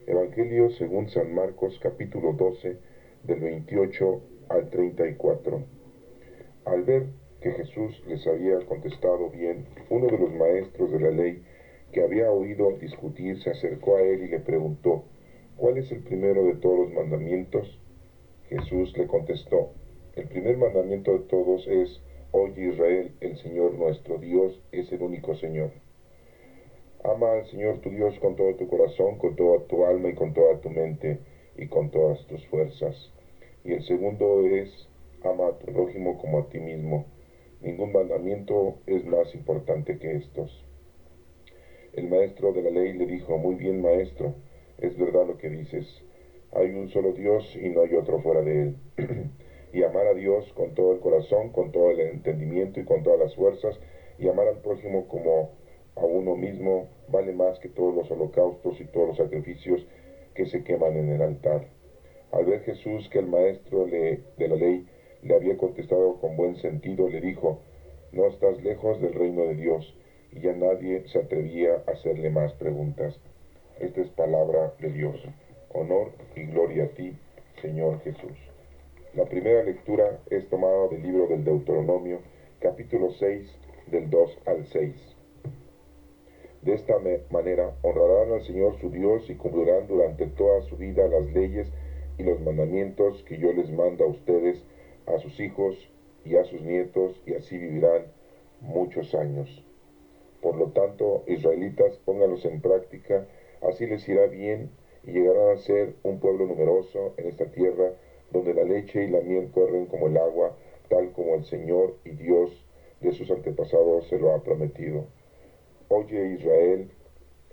Evangelio según San Marcos capítulo 12 del 28 al 34. Al ver que Jesús les había contestado bien, uno de los maestros de la ley que había oído discutir se acercó a él y le preguntó: ¿Cuál es el primero de todos los mandamientos? Jesús le contestó: El primer mandamiento de todos es: Oye Israel, el Señor nuestro Dios es el único Señor. Ama al Señor tu Dios con todo tu corazón, con toda tu alma y con toda tu mente y con todas tus fuerzas. Y el segundo es: ama a tu prójimo como a ti mismo. Ningún mandamiento es más importante que estos. El maestro de la ley le dijo: Muy bien, maestro, es verdad lo que dices. Hay un solo Dios y no hay otro fuera de él. Y amar a Dios con todo el corazón, con todo el entendimiento y con todas las fuerzas, y amar al prójimo como a uno mismo, vale más que todos los holocaustos y todos los sacrificios que se queman en el altar. Al ver Jesús que el maestro de la ley le había contestado con buen sentido, le dijo: No estás lejos del reino de Dios. Y ya nadie se atrevía a hacerle más preguntas. Esta es palabra de Dios. Honor y gloria a ti, Señor Jesús. La primera lectura es tomada del libro del Deuteronomio, capítulo 6, del 2 al 6. De esta manera honrarán al Señor su Dios y cumplirán durante toda su vida las leyes y los mandamientos que yo les mando a ustedes, a sus hijos y a sus nietos, y así vivirán muchos años. Por lo tanto, israelitas, pónganlos en práctica, así les irá bien y llegarán a ser un pueblo numeroso en esta tierra, donde la leche y la miel corren como el agua, tal como el Señor y Dios de sus antepasados se lo ha prometido. Oye Israel,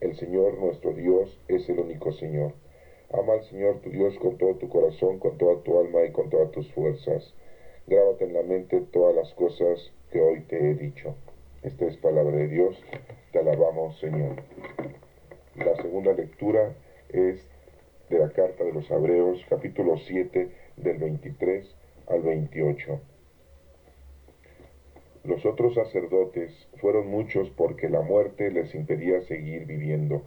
el Señor nuestro Dios es el único Señor. Ama al Señor tu Dios con todo tu corazón, con toda tu alma y con todas tus fuerzas. Grábate en la mente todas las cosas que hoy te he dicho. Esta es palabra de Dios. Te alabamos, Señor. La segunda lectura es de la carta de los Hebreos, capítulo 7, del 23 al 28. Los otros sacerdotes fueron muchos porque la muerte les impedía seguir viviendo.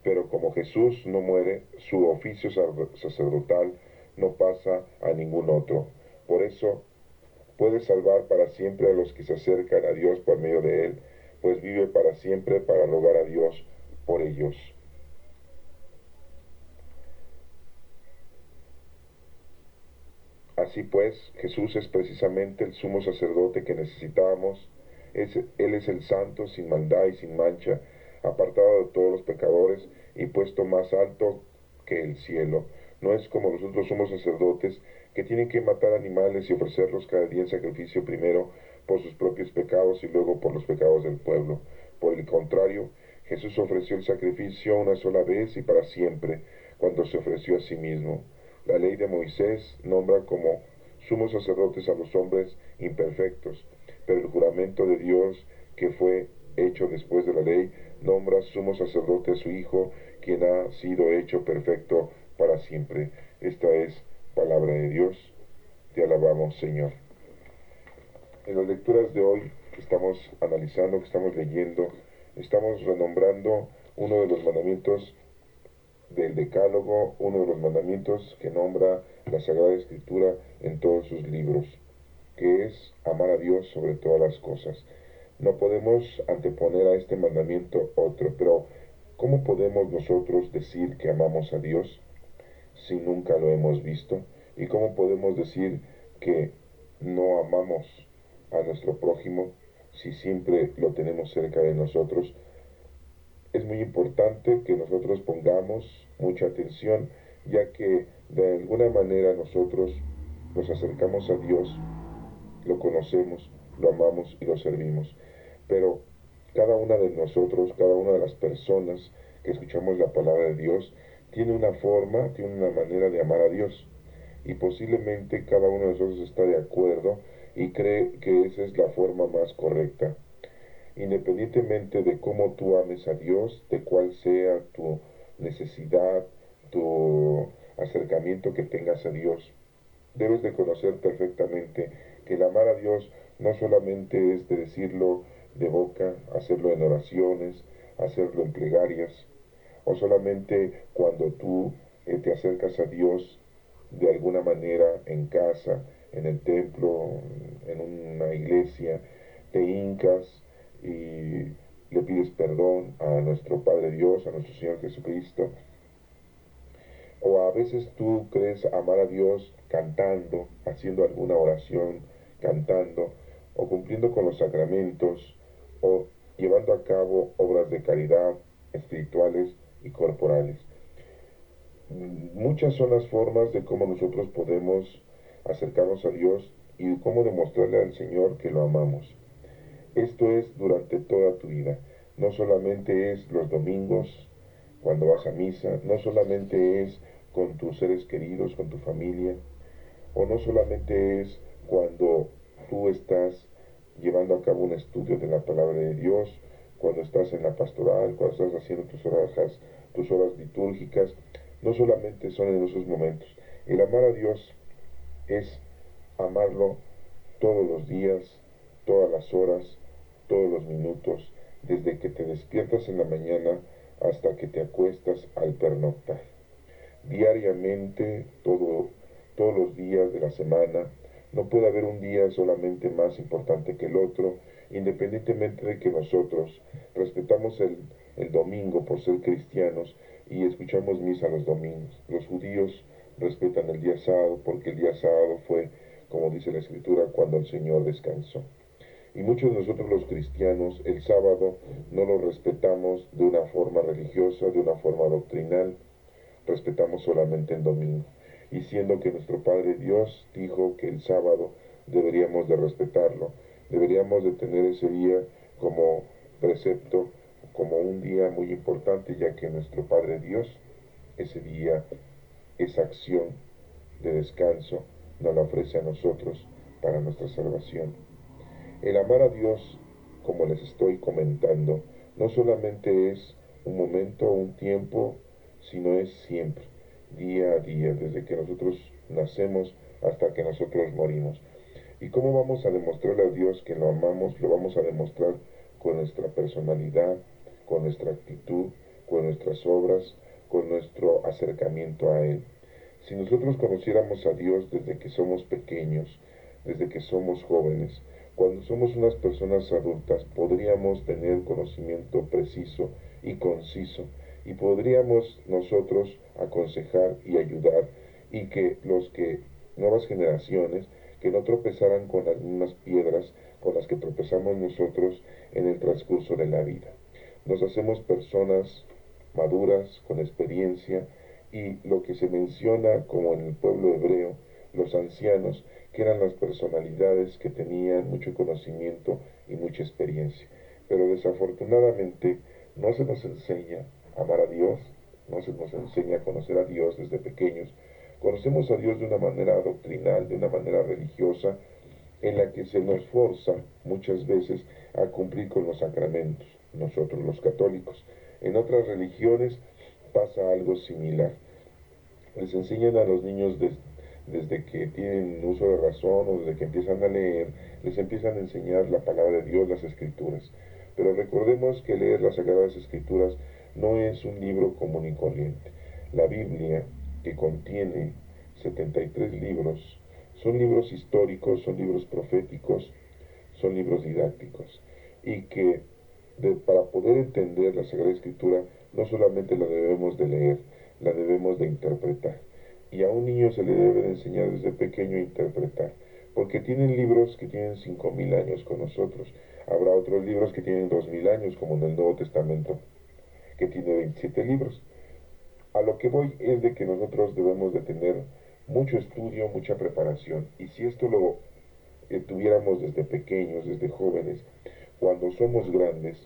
Pero como Jesús no muere, su oficio sacerdotal no pasa a ningún otro. Por eso puede salvar para siempre a los que se acercan a Dios por medio de él, pues vive para siempre para rogar a Dios por ellos. Así pues, Jesús es precisamente el sumo sacerdote que necesitábamos. Él es el santo, sin maldad y sin mancha, apartado de todos los pecadores y puesto más alto que el cielo. No es como los otros sumos sacerdotes que tienen que matar animales y ofrecerlos cada día en sacrificio, primero por sus propios pecados y luego por los pecados del pueblo. Por el contrario, Jesús ofreció el sacrificio una sola vez y para siempre, cuando se ofreció a sí mismo. La ley de Moisés nombra como sumos sacerdotes a los hombres imperfectos, pero el juramento de Dios, que fue hecho después de la ley, nombra sumo sacerdote a su Hijo, quien ha sido hecho perfecto para siempre. Esta es palabra de Dios. Te alabamos, Señor. En las lecturas de hoy que estamos analizando, que estamos leyendo, estamos renombrando uno de los mandamientos del Decálogo, uno de los mandamientos que nombra la Sagrada Escritura en todos sus libros, que es amar a Dios sobre todas las cosas. No podemos anteponer a este mandamiento otro, pero ¿cómo podemos nosotros decir que amamos a Dios si nunca lo hemos visto? ¿Y cómo podemos decir que no amamos a nuestro prójimo si siempre lo tenemos cerca de nosotros? Es muy importante que nosotros pongamos mucha atención, ya que de alguna manera nosotros nos acercamos a Dios, lo conocemos, lo amamos y lo servimos. Pero cada una de nosotros, cada una de las personas que escuchamos la palabra de Dios, tiene una forma, tiene una manera de amar a Dios. Y posiblemente cada uno de nosotros está de acuerdo y cree que esa es la forma más correcta. Independientemente de cómo tú ames a Dios, de cuál sea tu necesidad, tu acercamiento que tengas a Dios, debes de conocer perfectamente que el amar a Dios no solamente es de decirlo de boca, hacerlo en oraciones, hacerlo en plegarias. o solamente cuando tú te acercas a Dios de alguna manera en casa, en el templo, en una iglesia, te hincas y le pides perdón a nuestro Padre Dios, a nuestro Señor Jesucristo. O a veces tú crees amar a Dios cantando, haciendo alguna oración, cantando, o cumpliendo con los sacramentos, o llevando a cabo obras de caridad espirituales y corporales. Muchas son las formas de cómo nosotros podemos acercarnos a Dios y cómo demostrarle al Señor que lo amamos. Esto es durante toda tu vida. No solamente es los domingos, cuando vas a misa, no solamente es con tus seres queridos, con tu familia, o no solamente es cuando tú estás llevando a cabo un estudio de la palabra de Dios, cuando estás en la pastoral, cuando estás haciendo tus horas litúrgicas, no solamente son en esos momentos. El amar a Dios es amarlo todos los días, todas las horas, todos los minutos, desde que te despiertas en la mañana hasta que te acuestas al pernoctar. Diariamente, todos los días de la semana, no puede haber un día solamente más importante que el otro, independientemente de que nosotros respetamos el domingo por ser cristianos y escuchamos misa los domingos. Los judíos respetan el día sábado porque el día sábado fue, como dice la Escritura, cuando el Señor descansó. Y muchos de nosotros los cristianos el sábado no lo respetamos de una forma religiosa, de una forma doctrinal, respetamos solamente el domingo. Y siendo que nuestro Padre Dios dijo que el sábado deberíamos de respetarlo, deberíamos de tener ese día como precepto, como un día muy importante, ya que nuestro Padre Dios, ese día, esa acción de descanso, nos la ofrece a nosotros para nuestra salvación. El amar a Dios, como les estoy comentando, no solamente es un momento o un tiempo, sino es siempre, día a día, desde que nosotros nacemos hasta que nosotros morimos. ¿Y cómo vamos a demostrarle a Dios que lo amamos? Lo vamos a demostrar con nuestra personalidad, con nuestra actitud, con nuestras obras, con nuestro acercamiento a Él. Si nosotros conociéramos a Dios desde que somos pequeños, desde que somos jóvenes, cuando somos unas personas adultas, podríamos tener conocimiento preciso y conciso y podríamos nosotros aconsejar y ayudar y que nuevas generaciones, que no tropezaran con las mismas piedras con las que tropezamos nosotros en el transcurso de la vida. Nos hacemos personas maduras, con experiencia, y lo que se menciona como en el pueblo hebreo, los ancianos, que eran las personalidades que tenían mucho conocimiento y mucha experiencia. Pero desafortunadamente no se nos enseña a amar a Dios, no se nos enseña a conocer a Dios desde pequeños. Conocemos a Dios de una manera doctrinal, de una manera religiosa, en la que se nos forza muchas veces a cumplir con los sacramentos, nosotros los católicos. En otras religiones pasa algo similar. Les enseñan a los niños desde que tienen uso de razón o desde que empiezan a leer, les empiezan a enseñar la palabra de Dios, las escrituras. Pero recordemos que leer las Sagradas Escrituras no es un libro común y corriente. La Biblia, que contiene 73 libros, son libros históricos, son libros proféticos, son libros didácticos. Y que para poder entender la Sagrada Escritura, no solamente la debemos de leer, la debemos de interpretar. Y a un niño se le debe de enseñar desde pequeño a interpretar, porque tienen libros que tienen 5000 años con nosotros. Habrá otros libros que tienen 2000 años, como en el Nuevo Testamento, que tiene 27 libros. A lo que voy es de que nosotros debemos de tener mucho estudio, mucha preparación, y si esto lo tuviéramos desde pequeños, desde jóvenes, cuando somos grandes,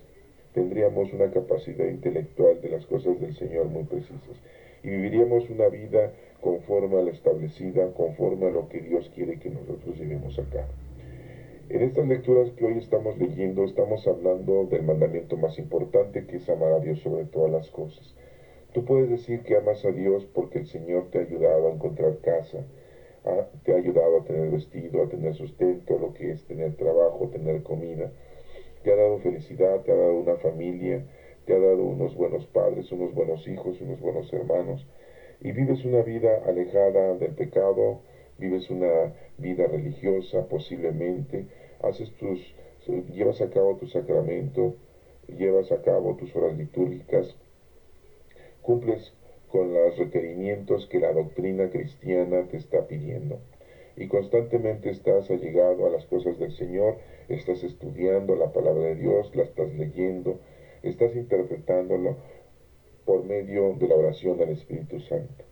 tendríamos una capacidad intelectual de las cosas del Señor muy precisas y viviríamos una vida conforme a la establecida, conforme a lo que Dios quiere que nosotros llevemos a cabo. En estas lecturas que hoy estamos leyendo, estamos hablando del mandamiento más importante, que es amar a Dios sobre todas las cosas. Tú puedes decir que amas a Dios porque el Señor te ha ayudado a encontrar casa, te ha ayudado a tener vestido, a tener sustento, lo que es tener trabajo, tener comida, te ha dado felicidad, te ha dado una familia, te ha dado unos buenos padres, unos buenos hijos, unos buenos hermanos, y vives una vida alejada del pecado, vives una vida religiosa posiblemente, llevas a cabo tu sacramento, llevas a cabo tus horas litúrgicas, cumples con los requerimientos que la doctrina cristiana te está pidiendo. Y constantemente estás allegado a las cosas del Señor, estás estudiando la palabra de Dios, la estás leyendo, estás interpretándolo por medio de la oración al Espíritu Santo.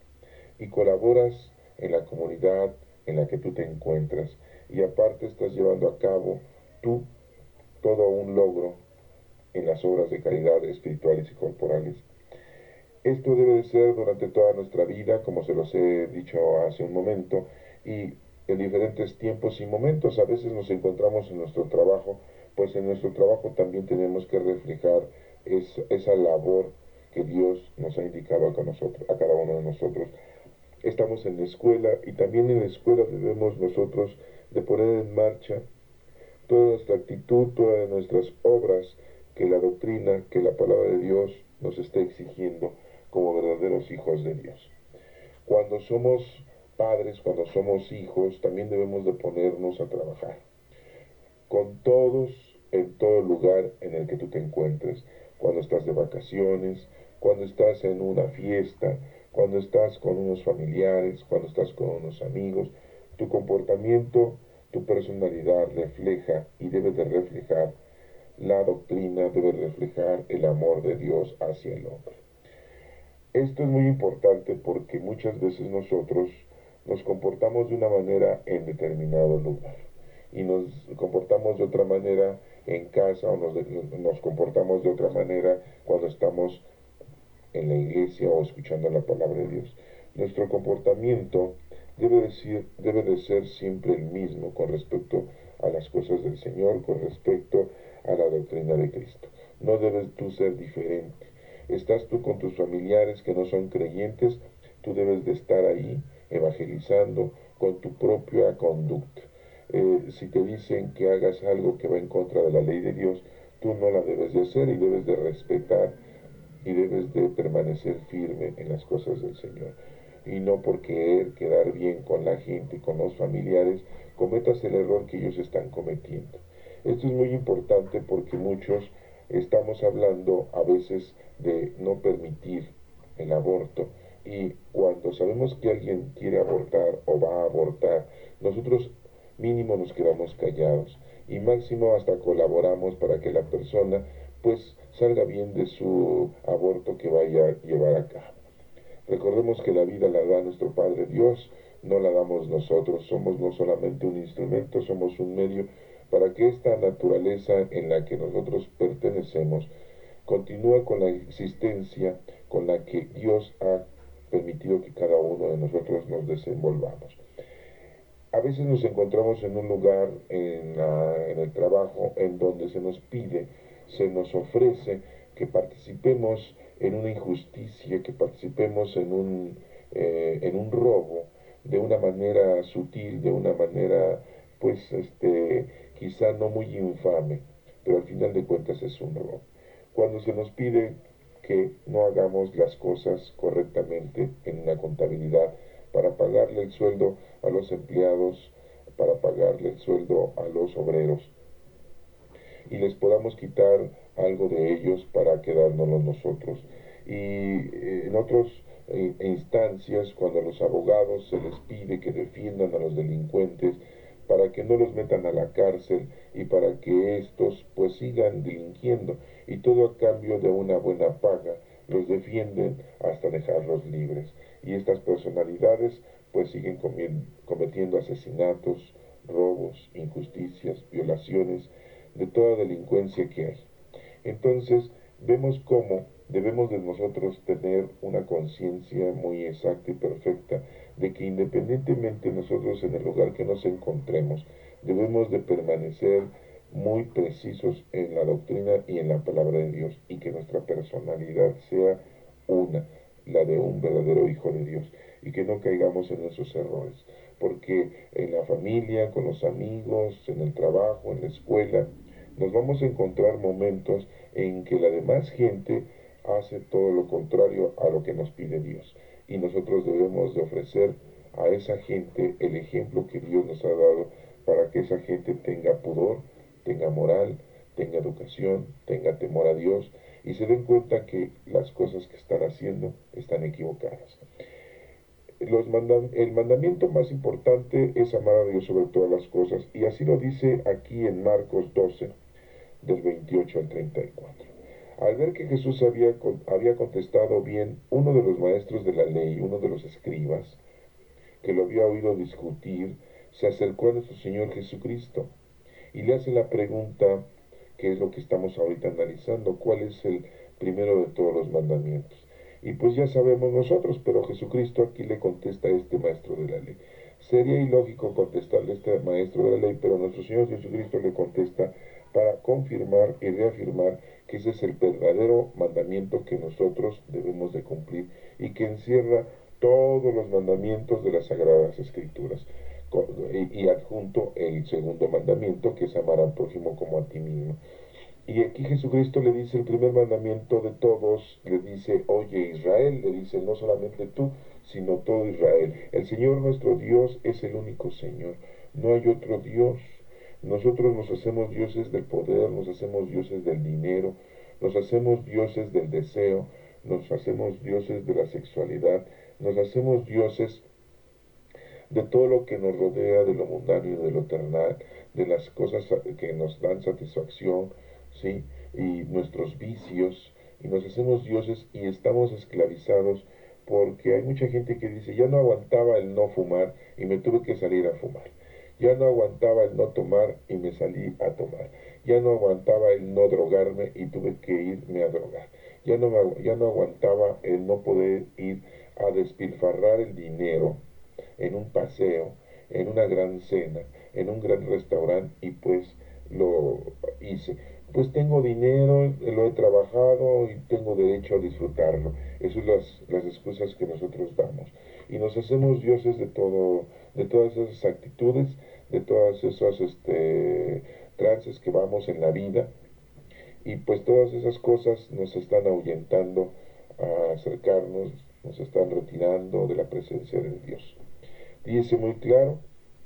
Y colaboras en la comunidad en la que tú te encuentras. Y aparte estás llevando a cabo tú todo un logro en las obras de caridad espirituales y corporales. Esto debe de ser durante toda nuestra vida, como se los he dicho hace un momento, y en diferentes tiempos y momentos. A veces nos encontramos en nuestro trabajo, pues en nuestro trabajo también tenemos que reflejar esa labor que Dios nos ha indicado a cada uno de nosotros. Estamos en la escuela y también en la escuela debemos nosotros de poner en marcha toda nuestra actitud, todas nuestras obras, que la doctrina, que la palabra de Dios nos está exigiendo como verdaderos hijos de Dios. Cuando somos padres, cuando somos hijos, también debemos de ponernos a trabajar con todos en todo lugar en el que tú te encuentres, cuando estás de vacaciones, cuando estás en una fiesta, cuando estás con unos familiares, cuando estás con unos amigos. Tu comportamiento, tu personalidad refleja y debe de reflejar la doctrina, debe reflejar el amor de Dios hacia el hombre. Esto es muy importante porque muchas veces nosotros nos comportamos de una manera en determinado lugar y nos comportamos de otra manera en casa o nos comportamos de otra manera cuando estamos en la iglesia o escuchando la palabra de Dios. Nuestro comportamiento debe de ser siempre el mismo con respecto a las cosas del Señor, con respecto a la doctrina de Cristo. No debes tú ser diferente. Estás tú con tus familiares que no son creyentes, tú debes de estar ahí evangelizando con tu propia conducta. Si te dicen que hagas algo que va en contra de la ley de Dios, tú no la debes de hacer y debes de respetar y debes de permanecer firme en las cosas del Señor. Y no por querer quedar bien con la gente, con los familiares, cometas el error que ellos están cometiendo. Esto es muy importante porque muchos estamos hablando a veces de no permitir el aborto y cuando sabemos que alguien quiere abortar o va a abortar, nosotros mínimo nos quedamos callados y máximo hasta colaboramos para que la persona pues salga bien de su aborto que vaya a llevar a cabo. Recordemos que la vida la da nuestro Padre Dios, no la damos nosotros, somos no solamente un instrumento, somos un medio para que esta naturaleza en la que nosotros pertenecemos continúe con la existencia con la que Dios ha permitido que cada uno de nosotros nos desenvolvamos. A veces nos encontramos en un lugar en el trabajo en donde se nos pide, se nos ofrece que participemos en una injusticia, que participemos en un robo de una manera sutil, de una manera pues quizá no muy infame, pero al final de cuentas es un robo. Cuando se nos pide que no hagamos las cosas correctamente en una contabilidad, para pagarle el sueldo a los empleados, para pagarle el sueldo a los obreros y les podamos quitar algo de ellos para quedárnoslo nosotros. Y en otras instancias, cuando a los abogados se les pide que defiendan a los delincuentes para que no los metan a la cárcel y para que estos pues sigan delinquiendo y todo a cambio de una buena paga, los defienden hasta dejarlos libres. Y estas personalidades pues siguen cometiendo asesinatos, robos, injusticias, violaciones, de toda delincuencia que hay. Entonces, vemos cómo debemos de nosotros tener una conciencia muy exacta y perfecta de que independientemente nosotros en el lugar que nos encontremos, debemos de permanecer muy precisos en la doctrina y en la palabra de Dios y que nuestra personalidad sea una, la de un verdadero hijo de Dios y que no caigamos en esos errores, porque en la familia, con los amigos, en el trabajo, en la escuela, nos vamos a encontrar momentos en que la demás gente hace todo lo contrario a lo que nos pide Dios. Y nosotros debemos de ofrecer a esa gente el ejemplo que Dios nos ha dado para que esa gente tenga pudor, tenga moral, tenga educación, tenga temor a Dios y se den cuenta que las cosas que están haciendo están equivocadas. El mandamiento más importante es amar a Dios sobre todas las cosas, y así lo dice aquí en Marcos 12, del 28 al 34. Al ver que Jesús había contestado bien, uno de los maestros de la ley, uno de los escribas, que lo había oído discutir, se acercó a nuestro Señor Jesucristo y le hace la pregunta, que es lo que estamos ahorita analizando, ¿cuál es el primero de todos los mandamientos? Y pues ya sabemos nosotros, pero Jesucristo aquí le contesta a este maestro de la ley. Sería ilógico contestarle a este maestro de la ley, pero nuestro Señor Jesucristo le contesta para confirmar y reafirmar que ese es el verdadero mandamiento que nosotros debemos de cumplir y que encierra todos los mandamientos de las Sagradas Escrituras. Y adjunto el segundo mandamiento, que es amar al prójimo como a ti mismo. Y aquí Jesucristo le dice el primer mandamiento de todos, le dice, oye Israel, le dice no solamente tú, sino todo Israel. El Señor nuestro Dios es el único Señor, no hay otro Dios. Nosotros nos hacemos dioses del poder, nos hacemos dioses del dinero, nos hacemos dioses del deseo, nos hacemos dioses de la sexualidad, nos hacemos dioses de todo lo que nos rodea, de lo mundano y de lo terrenal, de las cosas que nos dan satisfacción, ¿sí? Y nuestros vicios, y nos hacemos dioses y estamos esclavizados porque hay mucha gente que dice, ya no aguantaba el no fumar y me tuve que salir a fumar. Ya no aguantaba el no tomar y me salí a tomar. Ya no aguantaba el no drogarme y tuve que irme a drogar. Ya no aguantaba el no poder ir a despilfarrar el dinero en un paseo, en una gran cena, en un gran restaurante y pues lo hice. Pues tengo dinero, lo he trabajado y tengo derecho a disfrutarlo. Esas son las excusas que nosotros damos. Y nos hacemos dioses de todo, de todas esas actitudes, de todas esas trances que vamos en la vida. Y pues todas esas cosas nos están ahuyentando a acercarnos, nos están retirando de la presencia de Dios. Dice muy claro,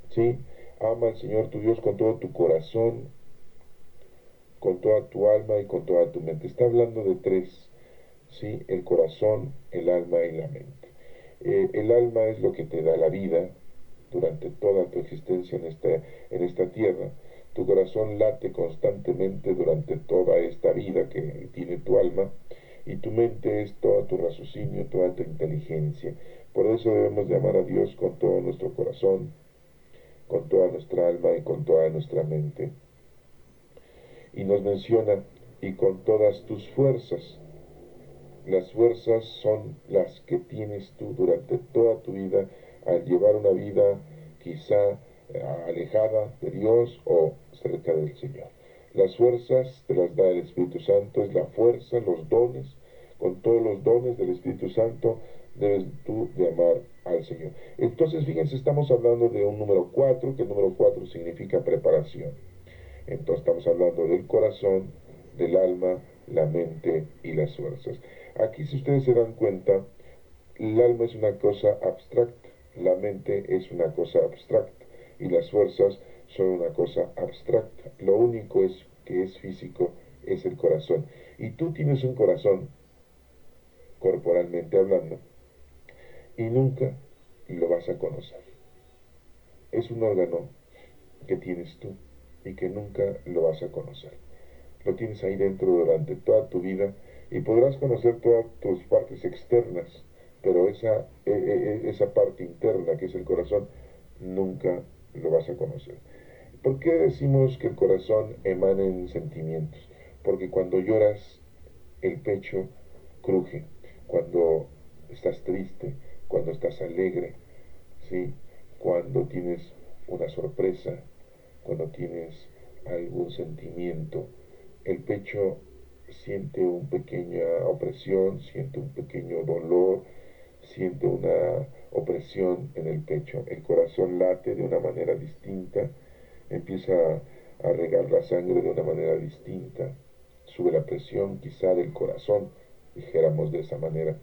¿sí? Ama al Señor tu Dios con todo tu corazón, con toda tu alma y con toda tu mente. Está hablando de tres, ¿sí? El corazón, el alma y la mente. El alma es lo que te da la vida durante toda tu existencia en esta tierra. Tu corazón late constantemente durante toda esta vida que tiene tu alma y tu mente es todo tu raciocinio, toda tu inteligencia. Por eso debemos de amar a Dios con todo nuestro corazón, con toda nuestra alma y con toda nuestra mente. Y nos menciona, y con todas tus fuerzas. Las fuerzas son las que tienes tú durante toda tu vida al llevar una vida quizá alejada de Dios o cerca del Señor. Las fuerzas te las da el Espíritu Santo, es la fuerza, los dones. Con todos los dones del Espíritu Santo debes tú de amar al Señor. Entonces, fíjense, estamos hablando de un número 4, que el número 4 significa preparación. Entonces estamos hablando del corazón, del alma, la mente y las fuerzas. Aquí, si ustedes se dan cuenta, el alma es una cosa abstracta, la mente es una cosa abstracta y las fuerzas son una cosa abstracta. Lo único que es físico es el corazón. Y tú tienes un corazón, corporalmente hablando, y nunca lo vas a conocer. Es un órgano que tienes tú y que nunca lo vas a conocer. Lo tienes ahí dentro durante toda tu vida y podrás conocer todas tus partes externas, pero esa parte interna que es el corazón nunca lo vas a conocer. ¿Por qué decimos que el corazón emana en sentimientos? Porque cuando lloras el pecho cruje, cuando estás triste, cuando estás alegre, ¿sí? Cuando tienes una sorpresa, cuando tienes algún sentimiento, el pecho siente una pequeña opresión, siente un pequeño dolor, siente una opresión en el pecho. El corazón late de una manera distinta, empieza a regar la sangre de una manera distinta, sube la presión quizá del corazón, dijéramos de esa manera.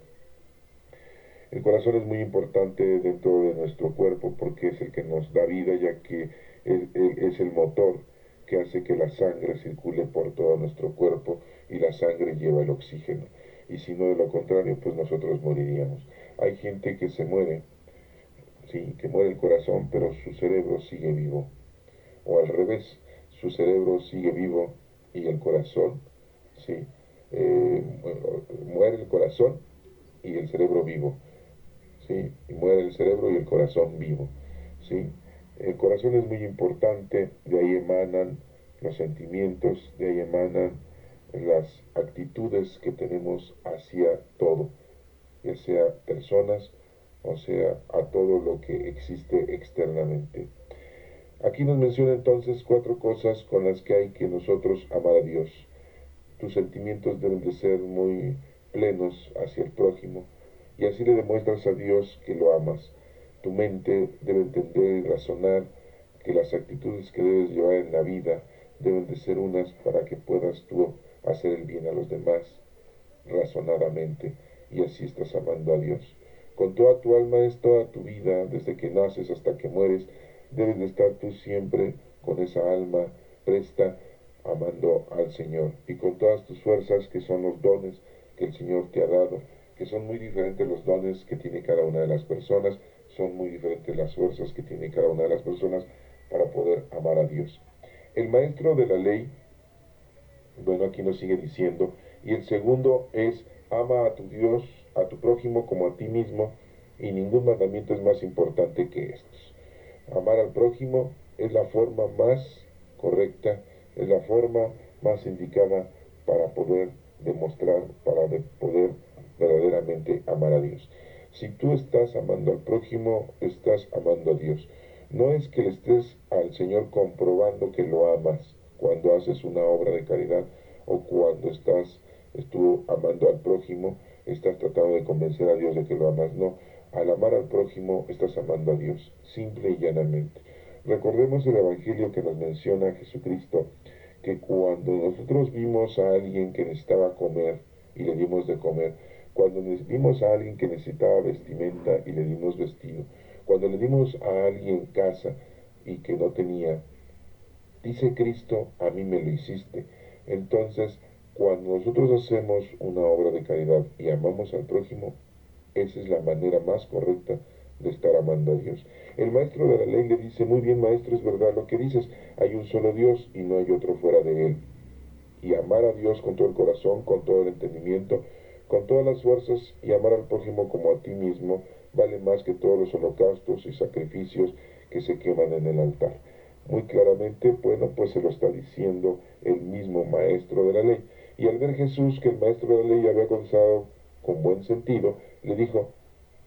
El corazón es muy importante dentro de nuestro cuerpo porque es el que nos da vida, ya que es el motor que hace que la sangre circule por todo nuestro cuerpo y la sangre lleva el oxígeno. Y si no, de lo contrario, pues nosotros moriríamos. Hay gente que se muere, sí, que muere el corazón, pero su cerebro sigue vivo. O al revés, su cerebro sigue vivo y el corazón, sí, muere el corazón y el cerebro vivo. ¿Sí? Y muere el cerebro y el corazón vivo, ¿sí? El corazón es muy importante, de ahí emanan los sentimientos, de ahí emanan las actitudes que tenemos hacia todo, ya sea personas o sea a todo lo que existe externamente. Aquí nos menciona entonces 4 cosas con las que hay que nosotros amar a Dios. Tus sentimientos deben de ser muy plenos hacia el prójimo y así le demuestras a Dios que lo amas. Tu mente debe entender y razonar que las actitudes que debes llevar en la vida deben de ser unas para que puedas tú hacer el bien a los demás razonadamente y así estás amando a Dios. Con toda tu alma es toda tu vida, desde que naces hasta que mueres, debes de estar tú siempre con esa alma presta amando al Señor y con todas tus fuerzas que son los dones que el Señor te ha dado, que son muy diferentes los dones que tiene cada una de las personas, son muy diferentes las fuerzas que tiene cada una de las personas para poder amar a Dios. El maestro de la ley, bueno, aquí nos sigue diciendo, y el segundo es, ama a tu Dios, a tu prójimo como a ti mismo, y ningún mandamiento es más importante que estos. Amar al prójimo es la forma más correcta, es la forma más indicada para poder demostrar, para poder verdaderamente amar a Dios. Si tú estás amando al prójimo, estás amando a Dios. No es que le estés al Señor comprobando que lo amas cuando haces una obra de caridad o cuando estás tú amando al prójimo, estás tratando de convencer a Dios de que lo amas. No, al amar al prójimo estás amando a Dios, simple y llanamente. Recordemos el Evangelio que nos menciona Jesucristo, que cuando nosotros vimos a alguien que necesitaba comer y le dimos de comer, cuando vimos a alguien que necesitaba vestimenta y le dimos vestido, cuando le dimos a alguien casa y que no tenía, dice Cristo, a mí me lo hiciste. Entonces, cuando nosotros hacemos una obra de caridad y amamos al prójimo, esa es la manera más correcta de estar amando a Dios. El maestro de la ley le dice, muy bien maestro, es verdad lo que dices, hay un solo Dios y no hay otro fuera de él. Y amar a Dios con todo el corazón, con todo el entendimiento, con todas las fuerzas y amar al prójimo como a ti mismo vale más que todos los holocaustos y sacrificios que se queman en el altar. Muy claramente, bueno, pues se lo está diciendo el mismo maestro de la ley. Y al ver Jesús que el maestro de la ley había contestado con buen sentido, le dijo,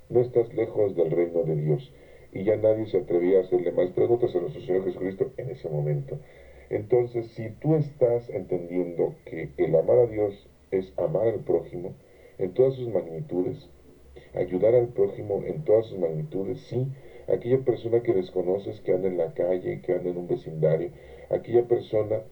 no estás lejos del reino de Dios. Y ya nadie se atrevía a hacerle más preguntas a nuestro Señor Jesucristo en ese momento. Entonces, si tú estás entendiendo que el amar a Dios es amar al prójimo en todas sus magnitudes, ayudar al prójimo en todas sus magnitudes, sí, aquella persona que desconoces, que anda en la calle, que anda en un vecindario, aquella persona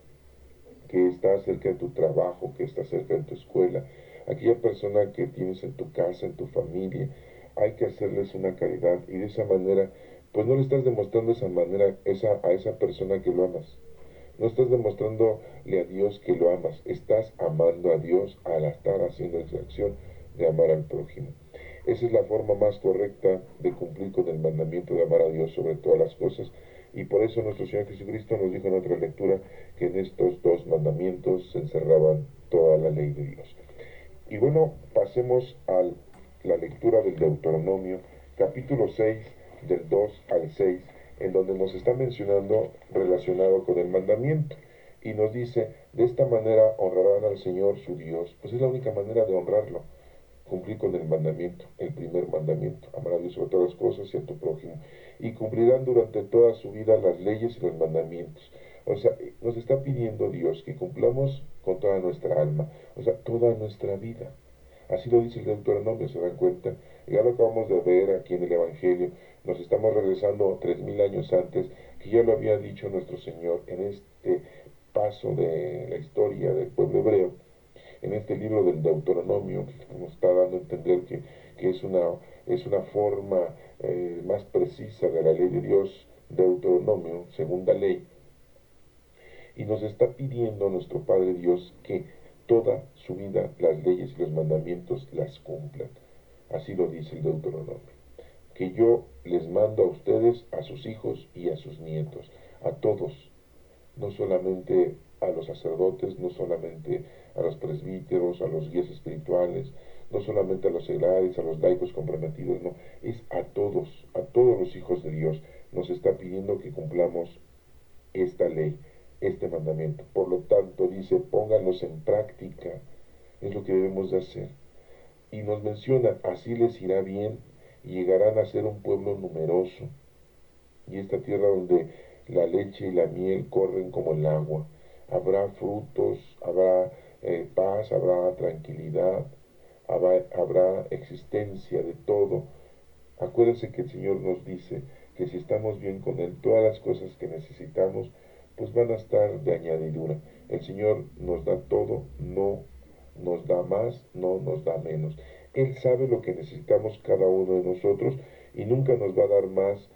que está cerca de tu trabajo, que está cerca de tu escuela, aquella persona que tienes en tu casa, en tu familia, hay que hacerles una caridad y de esa manera, pues no le estás demostrando esa manera a esa persona que lo amas. No estás demostrándole a Dios que lo amas, estás amando a Dios al estar haciendo esa acción de amar al prójimo. Esa es la forma más correcta de cumplir con el mandamiento de amar a Dios sobre todas las cosas. Y por eso nuestro Señor Jesucristo nos dijo en otra lectura que en estos 2 mandamientos se encerraban toda la ley de Dios. Y bueno, pasemos a la lectura del Deuteronomio, capítulo 6, del 2 al 6, en donde nos está mencionando relacionado con el mandamiento. Y nos dice, de esta manera honrarán al Señor su Dios. Pues es la única manera de honrarlo, cumplir con el mandamiento, el primer mandamiento, amar a Dios sobre todas las cosas y a tu prójimo. Y cumplirán durante toda su vida las leyes y los mandamientos. O sea, nos está pidiendo Dios que cumplamos con toda nuestra alma, o sea, toda nuestra vida. Así lo dice el Deuteronomio, se dan cuenta. Ya lo acabamos de ver aquí en el Evangelio. Nos estamos regresando 3000 años antes, que ya lo había dicho nuestro Señor en este paso de la historia del pueblo hebreo, en este libro del Deuteronomio, que nos está dando a entender que es una forma más precisa de la ley de Dios, Deuteronomio, segunda ley, y nos está pidiendo nuestro Padre Dios que toda su vida las leyes y los mandamientos las cumplan. Así lo dice el Deuteronomio. Que yo les mando a ustedes, a sus hijos y a sus nietos, a todos, no solamente a los sacerdotes, no solamente a los presbíteros, a los guías espirituales, no solamente a los seglares, a los laicos comprometidos, no, es a todos los hijos de Dios. Nos está pidiendo que cumplamos esta ley, este mandamiento. Por lo tanto, dice, pónganlos en práctica, es lo que debemos de hacer. Y nos menciona, así les irá bien y llegarán a ser un pueblo numeroso. Y esta tierra donde la leche y la miel corren como el agua. Habrá frutos, habrá paz, habrá tranquilidad, habrá existencia de todo. Acuérdense que el Señor nos dice que si estamos bien con Él, todas las cosas que necesitamos, pues van a estar de añadidura. El Señor nos da todo, no nos da más, no nos da menos. Él sabe lo que necesitamos cada uno de nosotros y nunca nos va a dar más,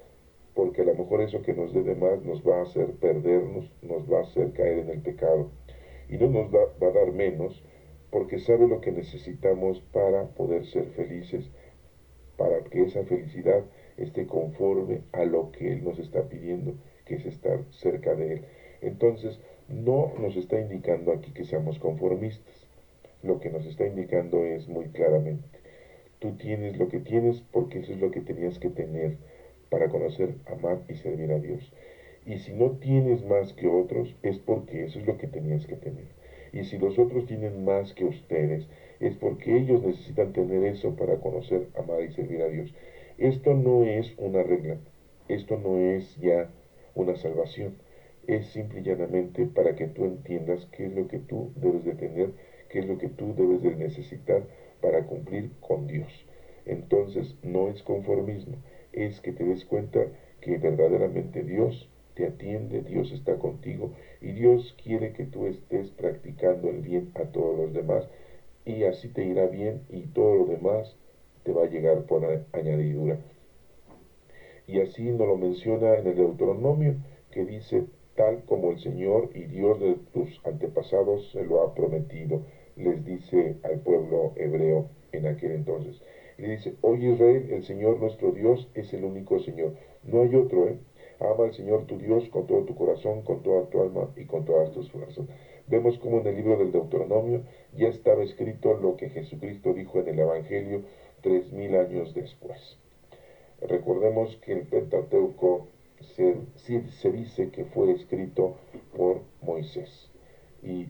porque a lo mejor eso que nos dé de más nos va a hacer perdernos, nos va a hacer caer en el pecado. Y no nos va a dar menos, porque sabe lo que necesitamos para poder ser felices, para que esa felicidad esté conforme a lo que Él nos está pidiendo, que es estar cerca de Él. Entonces, no nos está indicando aquí que seamos conformistas. Lo que nos está indicando es muy claramente, tú tienes lo que tienes porque eso es lo que tenías que tener para conocer, amar y servir a Dios. Y si no tienes más que otros, es porque eso es lo que tenías que tener. Y si los otros tienen más que ustedes, es porque ellos necesitan tener eso para conocer, amar y servir a Dios. Esto no es una regla, esto no es ya una salvación, es simple y llanamente para que tú entiendas qué es lo que tú debes de tener, qué es lo que tú debes de necesitar para cumplir con Dios. Entonces no es conformismo, es que te des cuenta que verdaderamente Dios te atiende, Dios está contigo y Dios quiere que tú estés practicando el bien a todos los demás y así te irá bien y todo lo demás te va a llegar por añadidura. Y así nos lo menciona en el Deuteronomio, que dice, tal como el Señor y Dios de tus antepasados se lo ha prometido, les dice al pueblo hebreo en aquel entonces. Y le dice, oye Israel, el Señor nuestro Dios es el único Señor, no hay otro, ¿eh? Ama al Señor tu Dios con todo tu corazón, con toda tu alma y con todas tus fuerzas. Vemos como en el libro del Deuteronomio ya estaba escrito lo que Jesucristo dijo en el Evangelio 3000 años después. Recordemos que el Pentateuco se dice que fue escrito por Moisés. Y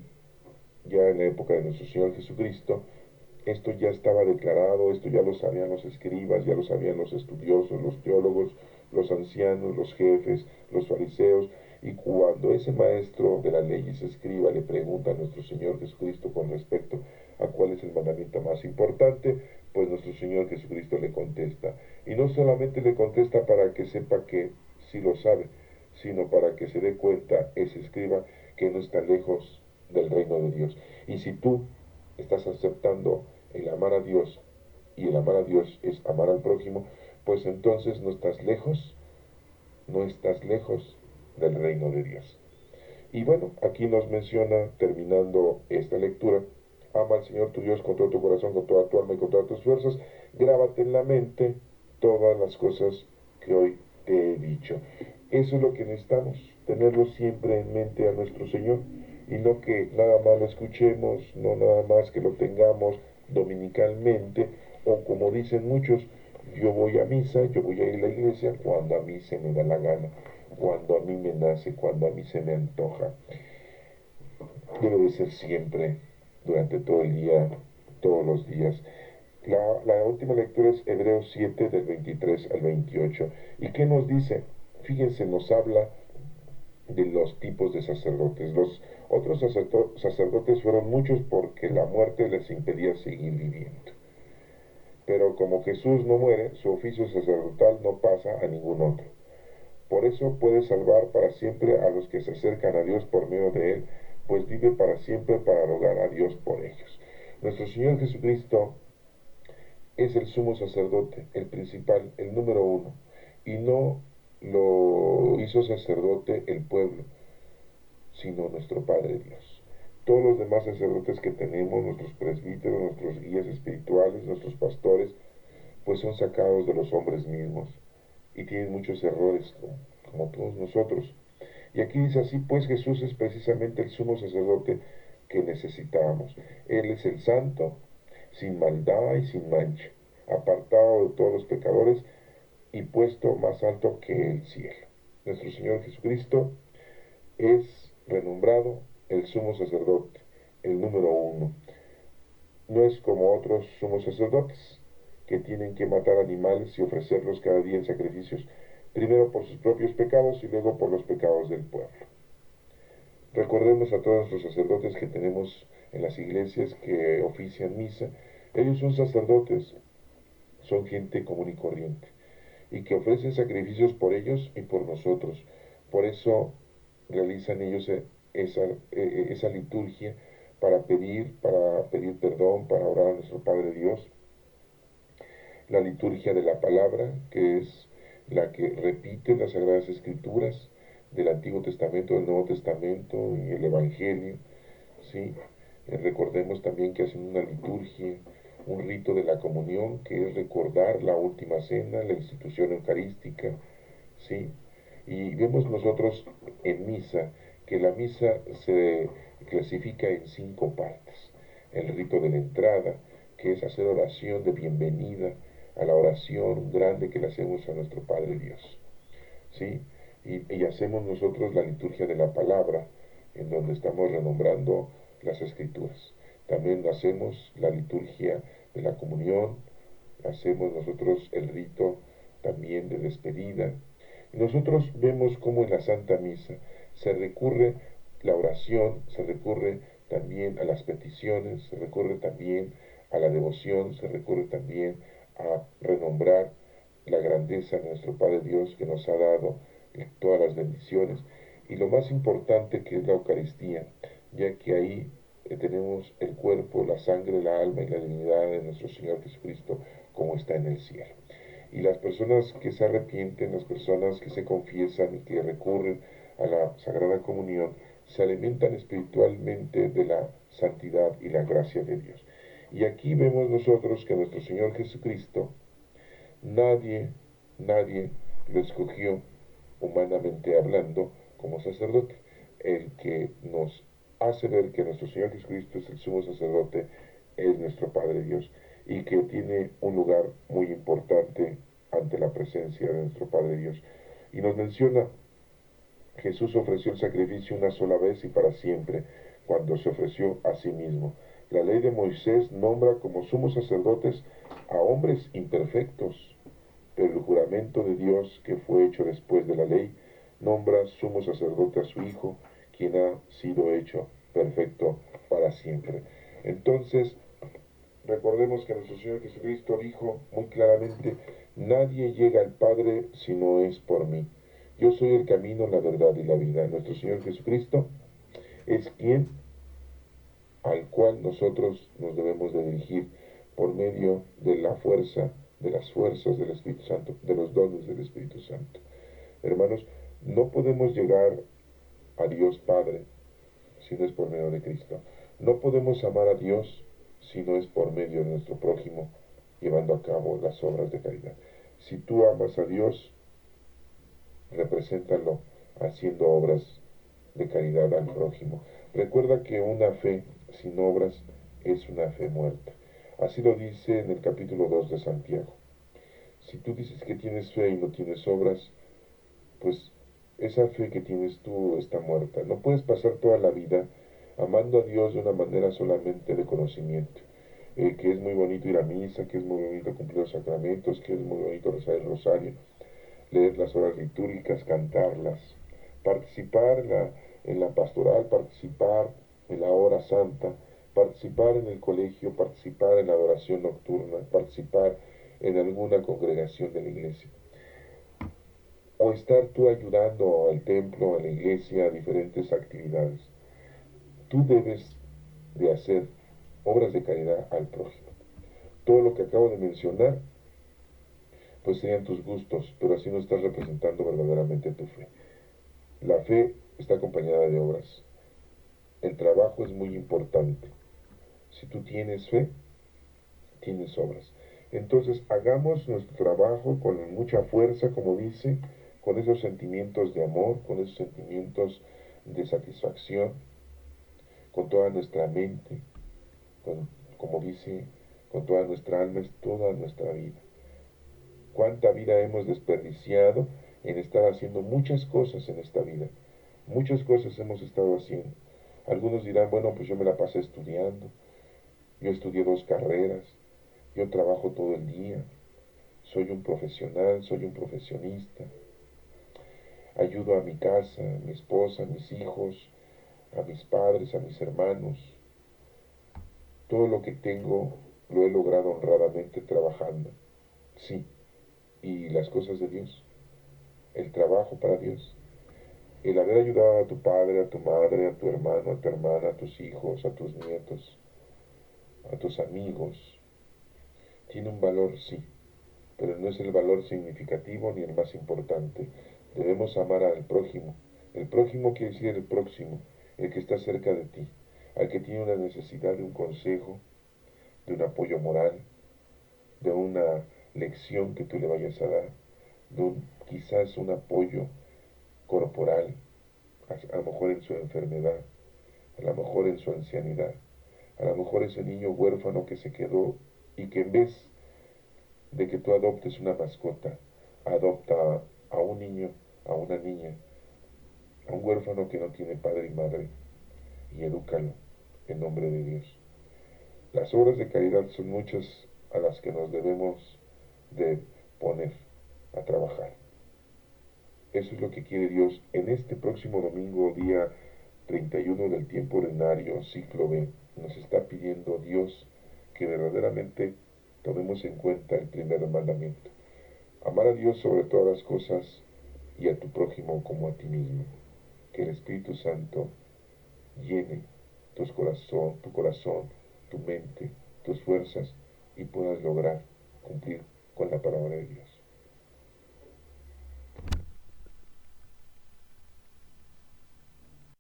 ya en la época de nuestro Señor Jesucristo, esto ya estaba declarado, esto ya lo sabían los escribas, ya lo sabían los estudiosos, los teólogos, los ancianos, los jefes, los fariseos. Y cuando ese maestro de la ley, ese escriba, le pregunta a nuestro Señor Jesucristo con respecto a cuál es el mandamiento más importante, pues nuestro Señor Jesucristo le contesta. Y no solamente le contesta para que sepa que sí lo sabe, sino para que se dé cuenta ese escriba que no está lejos del reino de Dios. Y si tú estás aceptando el amar a Dios, y el amar a Dios es amar al prójimo, pues entonces no estás lejos, no estás lejos del reino de Dios. Y bueno, aquí nos menciona, terminando esta lectura, ama al Señor tu Dios con todo tu corazón, con toda tu alma y con todas tus fuerzas. Grábate en la mente todas las cosas que hoy te he dicho. Eso es lo que necesitamos, tenerlo siempre en mente a nuestro Señor y no que nada más lo escuchemos, no nada más que lo tengamos dominicalmente o como dicen muchos, yo voy a misa, yo voy a ir a la iglesia cuando a mí se me da la gana, cuando a mí me nace, cuando a mí se me antoja. Debe de ser siempre, durante todo el día, todos los días. La última lectura es Hebreos 7 del 23 al 28. ¿Y qué nos dice? Fíjense, nos habla de los tipos de sacerdotes. Los otros sacerdotes fueron muchos porque la muerte les impedía seguir viviendo. Pero como Jesús no muere, su oficio sacerdotal no pasa a ningún otro. Por eso puede salvar para siempre a los que se acercan a Dios por medio de Él, pues vive para siempre para rogar a Dios por ellos. Nuestro Señor Jesucristo es el sumo sacerdote, el principal, el número uno, y no lo hizo sacerdote el pueblo, sino nuestro Padre Dios. Todos los demás sacerdotes que tenemos, nuestros presbíteros, nuestros guías espirituales, nuestros pastores, pues son sacados de los hombres mismos y tienen muchos errores, como todos nosotros. Y aquí dice así, pues Jesús es precisamente el sumo sacerdote que necesitábamos. Él es el santo, sin maldad y sin mancha, apartado de todos los pecadores y puesto más alto que el cielo. Nuestro Señor Jesucristo es renombrado el sumo sacerdote, el número uno. No es como otros sumos sacerdotes que tienen que matar animales y ofrecerlos cada día en sacrificios, primero por sus propios pecados y luego por los pecados del pueblo. Recordemos a todos los sacerdotes que tenemos en las iglesias que ofician misa. Ellos son sacerdotes, son gente común y corriente, y que ofrecen sacrificios por ellos y por nosotros. Por eso realizan ellos esa liturgia para pedir perdón, para orar a nuestro Padre Dios. La liturgia de la palabra, que es la que repite las Sagradas Escrituras del Antiguo Testamento, del Nuevo Testamento y el Evangelio, ¿sí? Recordemos también que hacen una liturgia, un rito de la comunión, que es recordar la última cena, la institución eucarística, ¿sí? Y vemos nosotros en misa que la misa se clasifica en 5 partes. El rito de la entrada, que es hacer oración de bienvenida a la oración grande que le hacemos a nuestro Padre Dios, ¿sí? Y hacemos nosotros la liturgia de la palabra, en donde estamos renombrando las Escrituras. También hacemos la liturgia de la comunión, hacemos nosotros el rito también de despedida. Y nosotros vemos cómo en la Santa Misa se recurre la oración, se recurre también a las peticiones, se recurre también a la devoción, se recurre también a renombrar la grandeza de nuestro Padre Dios que nos ha dado todas las bendiciones. Y lo más importante que es la Eucaristía, ya que ahí tenemos el cuerpo, la sangre, la alma y la divinidad de nuestro Señor Jesucristo como está en el cielo. Y las personas que se arrepienten, las personas que se confiesan y que recurren a la Sagrada Comunión, se alimentan espiritualmente de la santidad y la gracia de Dios. Y aquí vemos nosotros que nuestro Señor Jesucristo, nadie lo escogió humanamente hablando como sacerdote. El que nos hace ver que nuestro Señor Jesucristo es el sumo sacerdote es nuestro Padre Dios y que tiene un lugar muy importante ante la presencia de nuestro Padre Dios. Y nos menciona, Jesús ofreció el sacrificio una sola vez y para siempre, cuando se ofreció a sí mismo. La ley de Moisés nombra como sumos sacerdotes a hombres imperfectos, pero el juramento de Dios que fue hecho después de la ley nombra sumo sacerdote a su Hijo, quien ha sido hecho perfecto para siempre. Entonces, recordemos que nuestro Señor Jesucristo dijo muy claramente, nadie llega al Padre si no es por mí. Yo soy el camino, la verdad y la vida. Nuestro Señor Jesucristo es quien al cual nosotros nos debemos de dirigir por medio de la fuerza, de las fuerzas del Espíritu Santo, de los dones del Espíritu Santo. Hermanos, no podemos llegar a Dios Padre si no es por medio de Cristo. No podemos amar a Dios si no es por medio de nuestro prójimo, llevando a cabo las obras de caridad. Si tú amas a Dios, represéntalo haciendo obras de caridad al prójimo. Recuerda que una fe sin obras es una fe muerta. Así lo dice en el capítulo 2 de Santiago. Si tú dices que tienes fe y no tienes obras, pues esa fe que tienes tú está muerta. No puedes pasar toda la vida amando a Dios de una manera solamente de conocimiento. Que es muy bonito ir a misa, que es muy bonito cumplir los sacramentos, que es muy bonito rezar el rosario, leer las horas litúrgicas, cantarlas, participar en la pastoral, participar en la hora santa, participar en el colegio, participar en la adoración nocturna, participar en alguna congregación de la iglesia. o estar tú ayudando al templo, a la iglesia, a diferentes actividades. Tú debes de hacer obras de caridad al prójimo. Todo lo que acabo de mencionar, pues serían tus gustos, pero así no estás representando verdaderamente tu fe. La fe está acompañada de obras. El trabajo es muy importante. Si tú tienes fe, tienes obras. Entonces hagamos nuestro trabajo con mucha fuerza, como dice, con esos sentimientos de amor, con esos sentimientos de satisfacción, con toda nuestra mente, como dice, con toda nuestra alma, es toda nuestra vida. Cuánta vida hemos desperdiciado en estar haciendo muchas cosas en esta vida. Muchas cosas hemos estado haciendo. Algunos dirán, bueno, pues yo me la pasé estudiando, yo estudié 2 carreras, yo trabajo todo el día, soy un profesional, soy un profesionista, ayudo a mi casa, a mi esposa, a mis hijos, a mis padres, a mis hermanos. Todo lo que tengo lo he logrado honradamente trabajando. Sí, y las cosas de Dios, el trabajo para Dios, el haber ayudado a tu padre, a tu madre, a tu hermano, a tu hermana, a tus hijos, a tus nietos, a tus amigos, tiene un valor, sí, pero no es el valor significativo ni el más importante. Debemos amar al prójimo. El prójimo quiere decir el próximo, el que está cerca de ti, al que tiene una necesidad de un consejo, de un apoyo moral, de una lección que tú le vayas a dar, quizás un apoyo corporal, a lo mejor en su enfermedad, a lo mejor en su ancianidad, a lo mejor ese niño huérfano que se quedó y que en vez de que tú adoptes una mascota, adopta a un niño, a una niña, a un huérfano que no tiene padre y madre, y edúcalo en nombre de Dios. Las obras de caridad son muchas a las que nos debemos de poner a trabajar. Eso es lo que quiere Dios en este próximo domingo, día 31 del tiempo ordinario, ciclo B. Nos está pidiendo Dios que verdaderamente tomemos en cuenta el primer mandamiento. Amar a Dios sobre todas las cosas y a tu prójimo como a ti mismo. Que el Espíritu Santo llene tu corazón, tu mente, tus fuerzas y puedas lograr cumplir con la palabra de Dios.